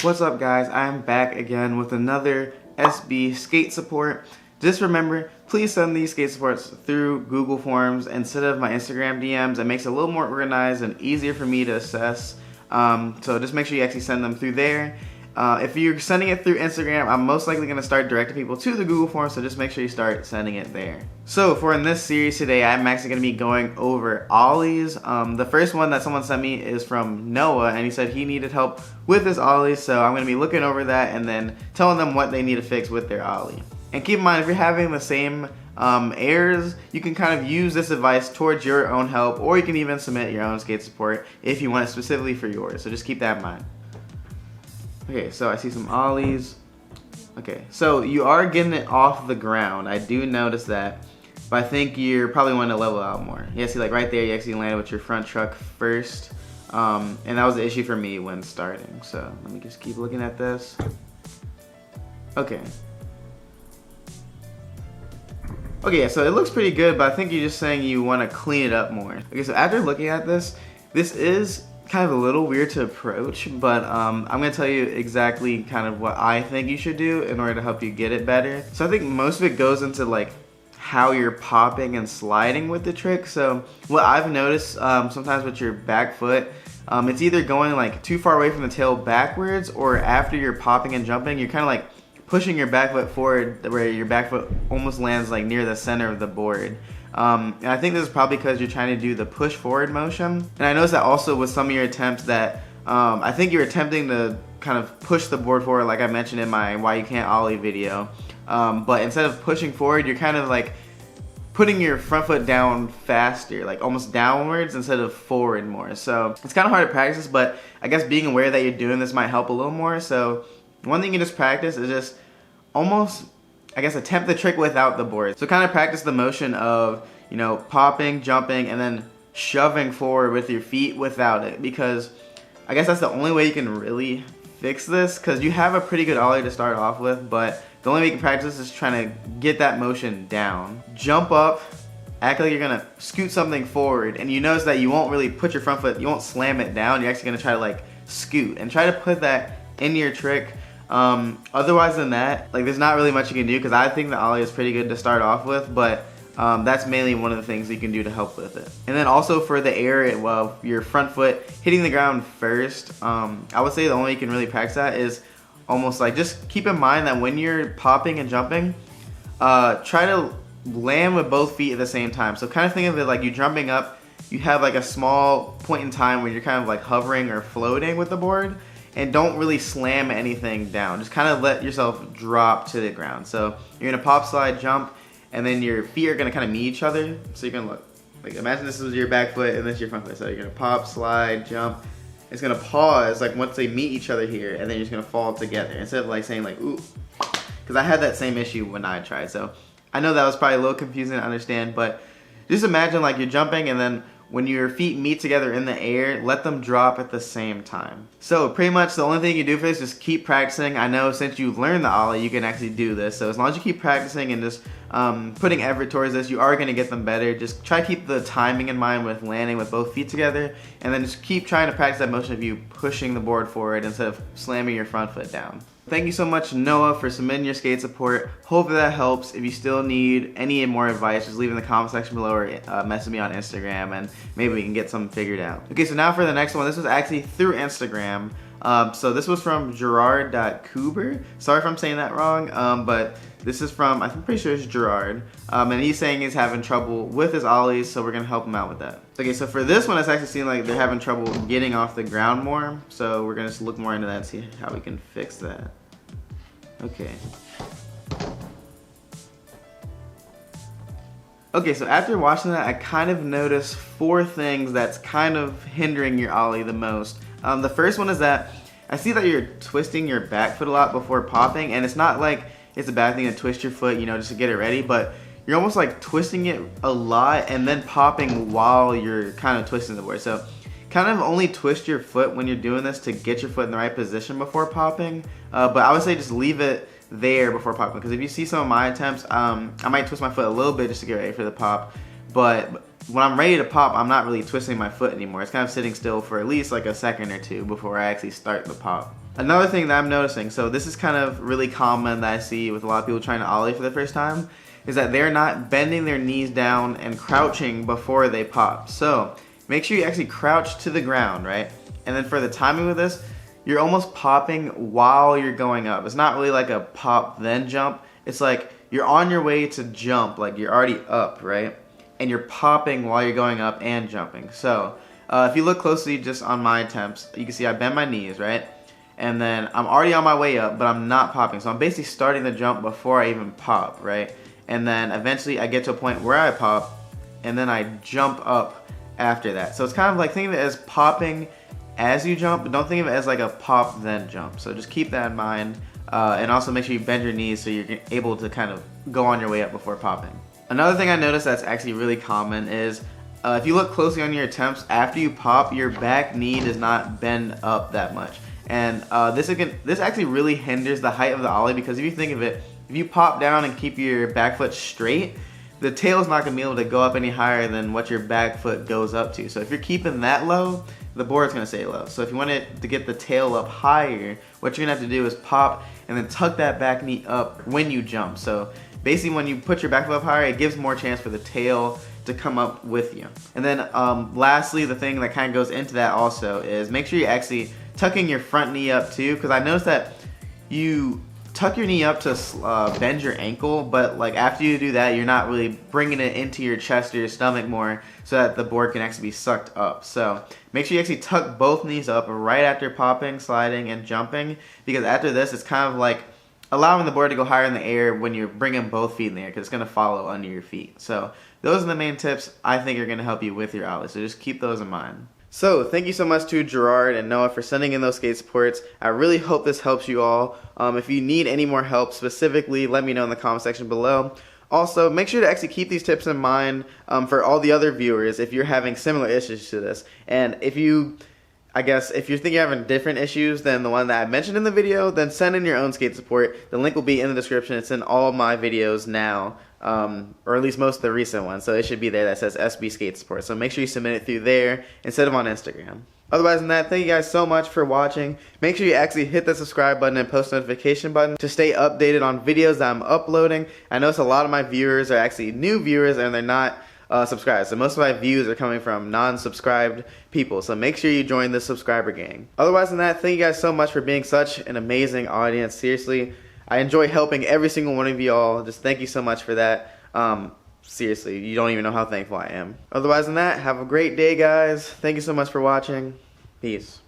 What's up guys, I'm back again with another SB skate support. Just remember, please send these skate supports through Google Forms instead of my Instagram DMs. It makes it a little more organized and easier for me to assess. So just make sure you actually send them through there. If you're sending it through Instagram, I'm most likely going to start directing people to the Google Form, so just make sure you start sending it there. So for in this series today, I'm actually going to be going over ollies. The first one that someone sent me is from Noah, and he said he needed help with his ollies, so I'm going to be looking over that and then telling them what they need to fix with their ollie. And keep in mind, if you're having the same errors, you can kind of use this advice towards your own help, or you can even submit your own skate support if you want it specifically for yours, so just keep that in mind. Okay, so I see some ollies. Okay, so you are getting it off the ground. I do notice that, but I think you're probably wanting to level out more. Yeah, see, like right there, you actually landed with your front truck first, and that was the issue for me when starting. So let me just keep looking at this. Okay. Okay, so it looks pretty good, but I think you're just saying you want to clean it up more. Okay, so after looking at this, this is kind of a little weird to approach, but I'm going to tell you exactly kind of what I think you should do in order to help you get it better. So I think most of it goes into like how you're popping and sliding with the trick. So what I've noticed sometimes with your back foot, it's either going like too far away from the tail backwards, or after you're popping and jumping, you're kind of like pushing your back foot forward where your back foot almost lands like near the center of the board. And I think this is probably because you're trying to do the push forward motion. And I noticed that also with some of your attempts that I think you're attempting to kind of push the board forward, like I mentioned in my Why You Can't Ollie video. But instead of pushing forward, you're kind of like putting your front foot down faster, like almost downwards instead of forward more. So it's kind of hard to practice, but I guess being aware that you're doing this might help a little more. So one thing you just practice is just almost, I guess, attempt the trick without the board. So kind of practice the motion of, you know, popping, jumping, and then shoving forward with your feet without it, because I guess that's the only way you can really fix this, because you have a pretty good ollie to start off with, but the only way you can practice is trying to get that motion down. Jump up, act like you're gonna scoot something forward, and you notice that you won't really put your front foot, you won't slam it down, you're actually gonna try to like scoot, and try to put that in your trick. Otherwise than that, like there's not really much you can do, because I think the ollie is pretty good to start off with, but that's mainly one of the things you can do to help with it. And then also for the air, well, your front foot hitting the ground first, I would say the only way you can really practice that is almost like, just keep in mind that when you're popping and jumping, try to land with both feet at the same time. So kind of think of it like you jumping up, you have like a small point in time where you're kind of like hovering or floating with the board, and don't really slam anything down. Just kind of let yourself drop to the ground. So you're gonna pop, slide, jump, and then your feet are gonna kind of meet each other. So you're gonna look, like imagine this is your back foot and this is your front foot. So you're gonna pop, slide, jump. It's gonna pause like once they meet each other here, and then you're just gonna fall together instead of like saying like ooh. Because I had that same issue when I tried. So I know that was probably a little confusing to understand, but just imagine like you're jumping, and then when your feet meet together in the air, let them drop at the same time. So pretty much the only thing you do for this is just keep practicing. I know since you've learned the ollie, you can actually do this. So as long as you keep practicing and just putting effort towards this, you are gonna get them better. Just try to keep the timing in mind with landing with both feet together, and then just keep trying to practice that motion of you pushing the board forward instead of slamming your front foot down. Thank you so much, Noah, for submitting your skate support. Hopefully that helps. If you still need any more advice, just leave in the comment section below, or message me on Instagram, and maybe we can get something figured out. Okay, so now for the next one. This was actually through Instagram. So this was from Gerard.Kuber. Sorry if I'm saying that wrong, but this is from, I'm pretty sure it's Gerard. And he's saying he's having trouble with his ollies, so we're gonna help him out with that. Okay, so for this one, it's actually seeming like they're having trouble getting off the ground more. So we're gonna just look more into that and see how we can fix that. Okay. Okay, so after watching that, I kind of noticed 4 things that's kind of hindering your ollie the most. The first one is that I see that you're twisting your back foot a lot before popping, and it's not like it's a bad thing to twist your foot, you know, just to get it ready, but you're almost like twisting it a lot and then popping while you're kind of twisting the board. So kind of only twist your foot when you're doing this to get your foot in the right position before popping, but I would say just leave it there before popping, because if you see some of my attempts, I might twist my foot a little bit just to get ready for the pop, but when I'm ready to pop, I'm not really twisting my foot anymore. It's kind of sitting still for at least like a second or two before I actually start the pop. Another thing that I'm noticing, so this is kind of really common that I see with a lot of people trying to ollie for the first time, is that they're not bending their knees down and crouching before they pop. So make sure you actually crouch to the ground, right? And then for the timing with this, you're almost popping while you're going up. It's not really like a pop then jump. It's like you're on your way to jump, like you're already up, right? And you're popping while you're going up and jumping. So if you look closely just on my attempts, you can see I bend my knees, right? And then I'm already on my way up, but I'm not popping. So I'm basically starting the jump before I even pop, right? And then eventually I get to a point where I pop, and then I jump up after that. So it's kind of like, think of it as popping as you jump, but don't think of it as like a pop then jump. So just keep that in mind, and also make sure you bend your knees so you're able to kind of go on your way up before popping. Another thing I noticed that's actually really common is if you look closely on your attempts, after you pop, your back knee does not bend up that much. And this actually really hinders the height of the ollie, because if you think of it, if you pop down and keep your back foot straight, the tail's not going to be able to go up any higher than what your back foot goes up to. So if you're keeping that low, the board's going to stay low. So if you want it to get the tail up higher, what you're going to have to do is pop and then tuck that back knee up when you jump. So basically when you put your back foot up higher, it gives more chance for the tail to come up with you. And then lastly, the thing that kind of goes into that also is make sure you actually tucking your front knee up too, because I noticed that you tuck your knee up to bend your ankle, but like after you do that, you're not really bringing it into your chest or your stomach more so that the board can actually be sucked up. So make sure you actually tuck both knees up right after popping, sliding, and jumping, because after this, it's kind of like allowing the board to go higher in the air when you're bringing both feet in the air, because it's going to follow under your feet. So those are the main tips I think are going to help you with your ollie, so just keep those in mind. So thank you so much to Gerard and Noah for sending in those skate supports. I really hope this helps you all. If you need any more help specifically, let me know in the comment section below. Also, make sure to actually keep these tips in mind for all the other viewers if you're having similar issues to this. And if you if you're thinking you're having different issues than the one that I mentioned in the video, then send in your own skate support. The link will be in the description. It's in all my videos now, or at least most of the recent ones. So it should be there that says SB Skate Support. So make sure you submit it through there instead of on Instagram. Otherwise than that, thank you guys so much for watching. Make sure you actually hit the subscribe button and post notification button to stay updated on videos that I'm uploading. I notice a lot of my viewers are actually new viewers and they're not subscribed. So most of my views are coming from non-subscribed people. So make sure you join the subscriber gang. Otherwise than that, thank you guys so much for being such an amazing audience. Seriously, I enjoy helping every single one of you all. Just thank you so much for that. Seriously, you don't even know how thankful I am. Otherwise than that, have a great day, guys. Thank you so much for watching. Peace.